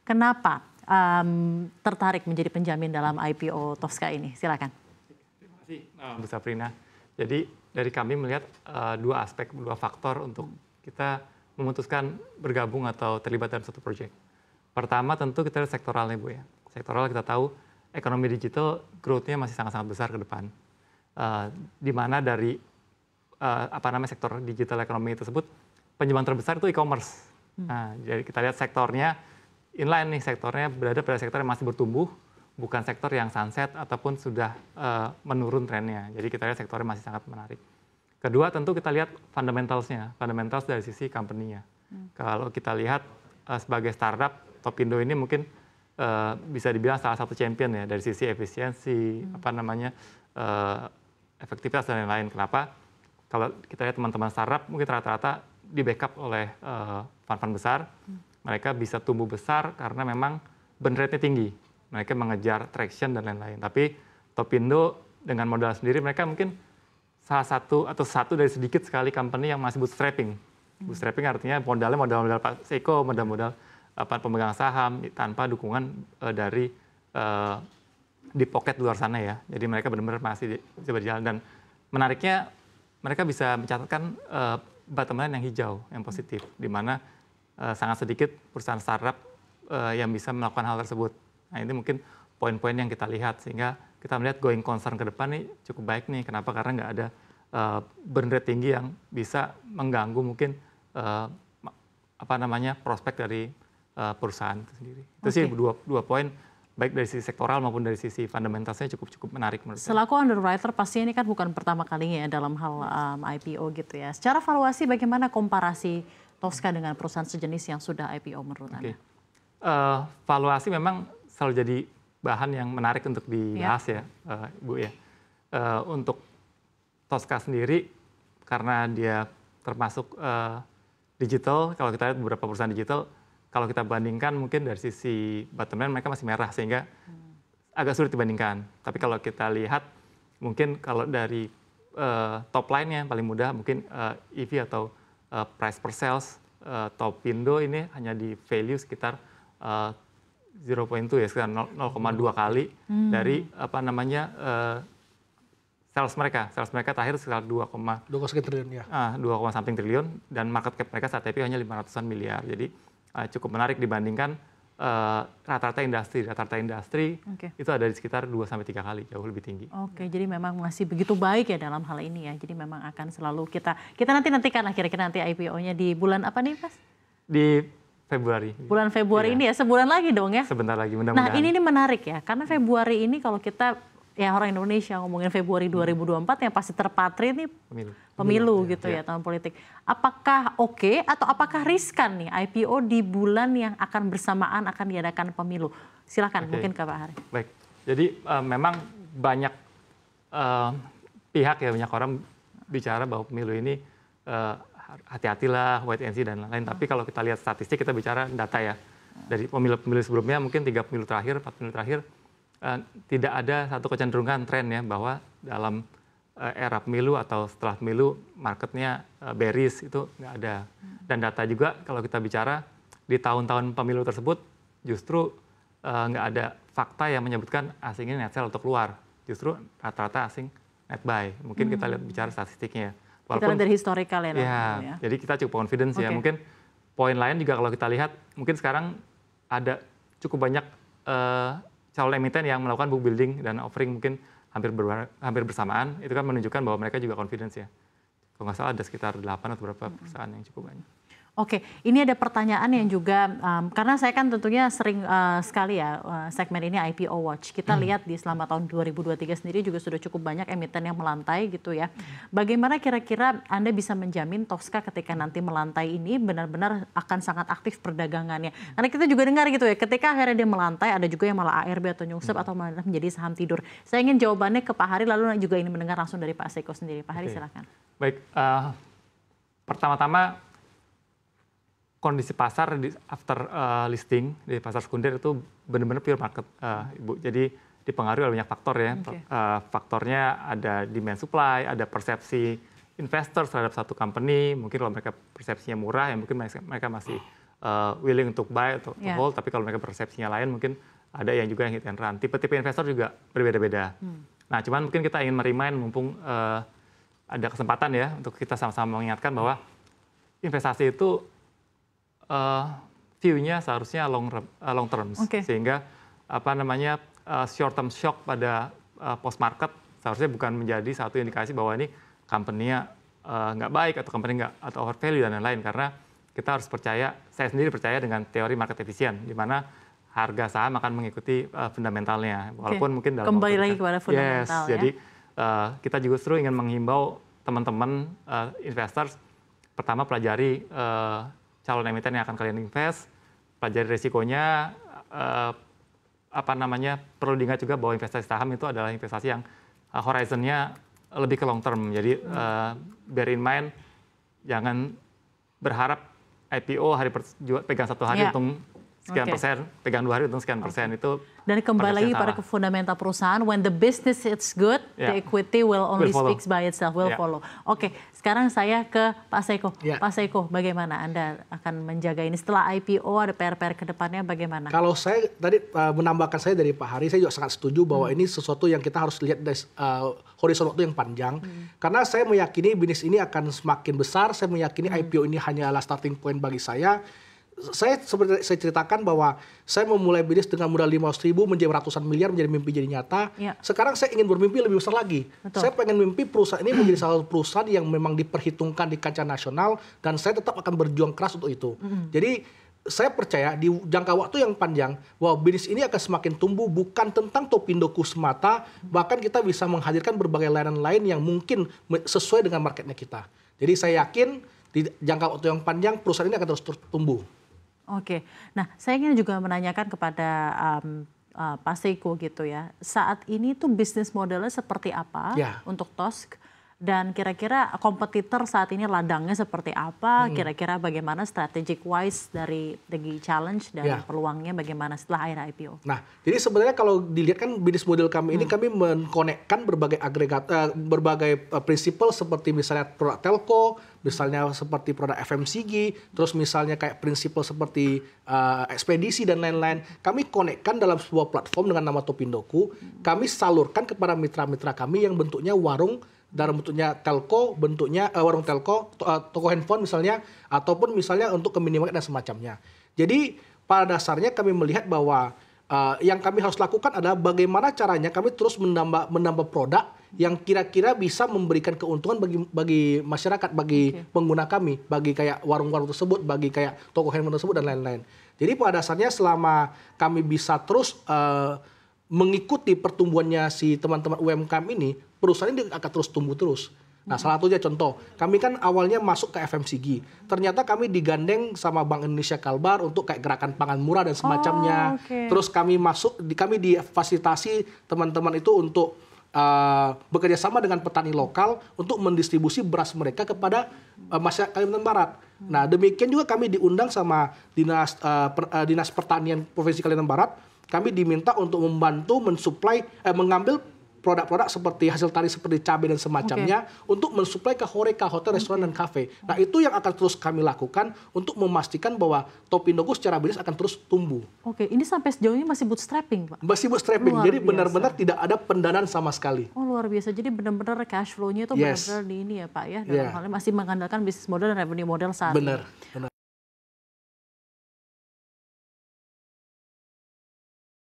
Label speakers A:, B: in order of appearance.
A: kenapa tertarik menjadi penjamin dalam IPO Tosca ini? Silakan.
B: Terima kasih, Bu Saprina. Jadi dari kami melihat dua aspek, dua faktor untuk kita memutuskan bergabung atau terlibat dalam satu proyek. Pertama tentu kita lihat sektoralnya, Bu ya. Sektoral kita tahu ekonomi digital growth-nya masih sangat-sangat besar ke depan. Di mana dari sektor digital ekonomi tersebut penyumbang terbesar itu e-commerce. Nah, jadi kita lihat sektornya inline nih, sektornya berada pada sektor yang masih bertumbuh, bukan sektor yang sunset ataupun sudah menurun trennya. Jadi kita lihat sektornya masih sangat menarik. Kedua tentu kita lihat fundamentals-nya, fundamentals dari sisi company-nya. Kalau kita lihat sebagai startup, Topindo ini mungkin bisa dibilang salah satu champion ya dari sisi efisiensi, efektivitas dan lain-lain. Kenapa? Kalau kita lihat teman-teman startup mungkin rata-rata di backup oleh fund-fund besar, mereka bisa tumbuh besar karena memang burn rate-nya tinggi. Mereka mengejar traction dan lain-lain. Tapi Topindo dengan modal sendiri mereka mungkin salah satu atau satu dari sedikit sekali company yang masih bootstrapping. Bootstrapping artinya modal-modal Pak Seiko, modal-modal pemegang saham tanpa dukungan dari di pocket luar sana ya. Jadi mereka benar-benar masih bisa berjalan dan menariknya mereka bisa mencatatkan bottom line yang hijau, yang positif, di mana sangat sedikit perusahaan startup yang bisa melakukan hal tersebut. Nah ini mungkin poin-poin yang kita lihat sehingga kita melihat going concern ke depan nih cukup baik nih. Kenapa? Karena nggak ada burn rate tinggi yang bisa mengganggu mungkin prospek dari perusahaan itu sendiri. Itu sih dua poin, baik dari sisi sektoral maupun dari sisi fundamentalnya cukup menarik menurut saya.
A: Selaku underwriter pasti ini kan bukan pertama kalinya ya dalam hal IPO gitu ya. Secara valuasi bagaimana komparasi Tosca dengan perusahaan sejenis yang sudah IPO menurut Anda?
B: Valuasi memang selalu jadi bahan yang menarik untuk dibahas ya, Bu ya. Untuk Tosca sendiri karena dia termasuk digital, kalau kita lihat beberapa perusahaan digital, kalau kita bandingkan mungkin dari sisi bottom line mereka masih merah sehingga agak sulit dibandingkan. Tapi kalau kita lihat mungkin kalau dari top line-nya paling mudah mungkin EV atau price per sales Topindo ini hanya di value sekitar 0.2 ya, sekitar 0,2 kali dari sales mereka terakhir sekitar 2
C: triliun ya.
B: 2, something triliun dan market cap mereka saat itu hanya 500-an miliar. Jadi cukup menarik dibandingkan rata-rata industri itu ada di sekitar 2-3 kali, jauh lebih tinggi.
A: Oke, jadi memang masih begitu baik ya dalam hal ini ya. Jadi memang akan selalu kita nantikan lah kira-kira nanti IPO-nya di bulan apa nih, Mas?
B: Di Februari.
A: Bulan Februari ini ya, sebulan lagi dong ya?
B: Sebentar lagi, mudah-mudahan.
A: Nah ini menarik ya, karena Februari ini kalau kita ya orang Indonesia ngomongin Februari 2024 yang pasti terpatri nih pemilu gitu ya, tahun politik. Apakah oke atau apakah riskan nih IPO di bulan yang akan bersamaan akan diadakan pemilu? Silakan mungkin ke Pak Hari.
B: Baik, jadi memang banyak pihak ya, banyak orang bicara bahwa pemilu ini hati-hatilah, wait and see dan lain-lain. Tapi kalau kita lihat statistik, kita bicara data ya. Dari pemilu-pemilu sebelumnya, mungkin 3 pemilu terakhir, 4 pemilu terakhir, tidak ada satu kecenderungan tren ya bahwa dalam era pemilu atau setelah pemilu marketnya bearish, itu nggak ada. Dan data juga kalau kita bicara di tahun-tahun pemilu tersebut justru nggak ada fakta yang menyebutkan asing ini net sell atau keluar. Justru rata-rata asing net buy. Mungkin kita lihat bicara statistiknya.
A: Kita lihat dari historical ya.
B: Ya, jadi kita cukup confidence ya. Mungkin poin lain juga kalau kita lihat, mungkin sekarang ada cukup banyak calon emiten yang melakukan book building dan offering mungkin hampir bersamaan. Itu kan menunjukkan bahwa mereka juga confidence ya. Kalau nggak salah ada sekitar 8 atau berapa perusahaan yang cukup banyak.
A: Oke, ini ada pertanyaan yang juga, karena saya kan tentunya sering sekali ya segmen ini IPO Watch. Kita lihat di selama tahun 2023 sendiri juga sudah cukup banyak emiten yang melantai gitu ya. Bagaimana kira-kira Anda bisa menjamin Tosca ketika nanti melantai ini benar-benar akan sangat aktif perdagangannya? Karena kita juga dengar gitu ya, ketika akhirnya dia melantai ada juga yang malah ARB atau nyungsep atau malah menjadi saham tidur. Saya ingin jawabannya ke Pak Hari, lalu juga ini mendengar langsung dari Pak Seiko sendiri. Pak Hari silakan.
B: Baik, pertama-tama kondisi pasar after listing di pasar sekunder itu benar-benar pure market, Ibu. Jadi dipengaruhi oleh banyak faktor ya. Faktornya ada demand supply, ada persepsi investor terhadap satu company. Mungkin kalau mereka persepsinya murah, ya mungkin mereka masih willing untuk buy atau
A: Yeah.
B: hold, tapi kalau mereka persepsinya lain mungkin ada yang juga yang hit and run. Tipe-tipe investor juga berbeda-beda. Nah, cuman mungkin kita ingin merimain mumpung ada kesempatan ya untuk kita sama-sama mengingatkan bahwa investasi itu view-nya seharusnya long term, sehingga short term shock pada post market seharusnya bukan menjadi satu indikasi bahwa ini company-nya nggak baik atau company nggak atau overvalue dan lain-lain, karena kita harus percaya, saya sendiri percaya dengan teori market efisien, di mana harga saham akan mengikuti fundamentalnya, walaupun mungkin dalam
A: kembali lagi kepada fundamental.
B: Yes, jadi kita justru ingin menghimbau teman-teman investors, pertama pelajari calon emiten yang akan kalian invest, pelajari risikonya, perlu diingat juga bahwa investasi saham itu adalah investasi yang horizonnya lebih ke long term. Jadi bear in mind, jangan berharap IPO pegang satu hari untung sekian persen, pegang 2 hari untung sekian persen, itu.
A: Dan kembali lagi pada ke fundamental perusahaan, when the business is good, the equity will only speaks by itself, will follow. Oke, sekarang saya ke Pak Seiko. Pak Seiko, bagaimana Anda akan menjaga ini setelah IPO, ada PR-PR ke depannya bagaimana?
C: Kalau saya tadi menambahkan saya dari Pak Hari, saya juga sangat setuju bahwa ini sesuatu yang kita harus lihat dari horizon waktu yang panjang. Karena saya meyakini bisnis ini akan semakin besar, saya meyakini IPO ini hanyalah starting point bagi saya. Saya seperti saya ceritakan bahwa saya memulai bisnis dengan modal 500.000 menjadi ratusan miliar, menjadi mimpi jadi nyata. Sekarang saya ingin bermimpi lebih besar lagi. Saya pengen mimpi perusahaan ini menjadi salah satu perusahaan yang memang diperhitungkan di kancah nasional, dan saya tetap akan berjuang keras untuk itu. Jadi saya percaya di jangka waktu yang panjang bahwa bisnis ini akan semakin tumbuh, bukan tentang Topindoku semata, bahkan kita bisa menghadirkan berbagai layanan lain yang mungkin sesuai dengan marketnya kita. Jadi saya yakin di jangka waktu yang panjang perusahaan ini akan terus tumbuh.
A: Oke, nah saya ingin juga menanyakan kepada Pak Seiko gitu ya, saat ini tuh bisnis modelnya seperti apa untuk Tosk, dan kira-kira kompetitor saat ini ladangnya seperti apa, kira-kira bagaimana strategic wise dari challenge dan peluangnya bagaimana setelah akhir IPO?
C: Nah, jadi sebenarnya kalau dilihat kan bisnis model kami ini, kami mengkonekkan berbagai berbagai prinsipal seperti misalnya produk telco, misalnya seperti produk FMCG, terus misalnya kayak prinsipal seperti ekspedisi dan lain-lain. Kami konekkan dalam sebuah platform dengan nama Topindoku. Kami salurkan kepada mitra-mitra kami yang bentuknya warung, dalam bentuknya telco, bentuknya warung telco, toko handphone misalnya, ataupun misalnya untuk ke minimarket dan semacamnya. Jadi pada dasarnya kami melihat bahwa yang kami harus lakukan adalah bagaimana caranya kami terus menambah produk yang kira-kira bisa memberikan keuntungan bagi masyarakat, bagi pengguna kami, bagi kayak warung-warung tersebut, bagi kayak toko handphone tersebut dan lain-lain. Jadi pada dasarnya selama kami bisa terus mengikuti pertumbuhannya si teman-teman UMKM ini, perusahaan ini akan terus tumbuh terus. Nah, salah satunya contoh, kami kan awalnya masuk ke FMCG. Ternyata kami digandeng sama Bank Indonesia Kalbar untuk kayak gerakan pangan murah dan semacamnya. Terus kami difasilitasi teman-teman itu untuk bekerja sama dengan petani lokal untuk mendistribusi beras mereka kepada masyarakat Kalimantan Barat. Nah, demikian juga kami diundang sama Dinas Pertanian Provinsi Kalimantan Barat. Kami diminta untuk membantu mensuplai, mengambil produk-produk seperti hasil tani seperti cabai dan semacamnya untuk mensuplai ke horeca, hotel, restoran, dan kafe. Nah, itu yang akan terus kami lakukan untuk memastikan bahwa Topindoku secara bisnis akan terus tumbuh.
A: Oke, ini sampai sejauh ini masih bootstrapping, Pak?
C: Masih bootstrapping, jadi benar-benar tidak ada pendanaan sama sekali.
A: Oh, luar biasa. Jadi benar-benar cash flow-nya itu benar-benar di ini ya, Pak ya. Dalam hal ini masih mengandalkan bisnis model dan revenue model saat ini.
C: Benar.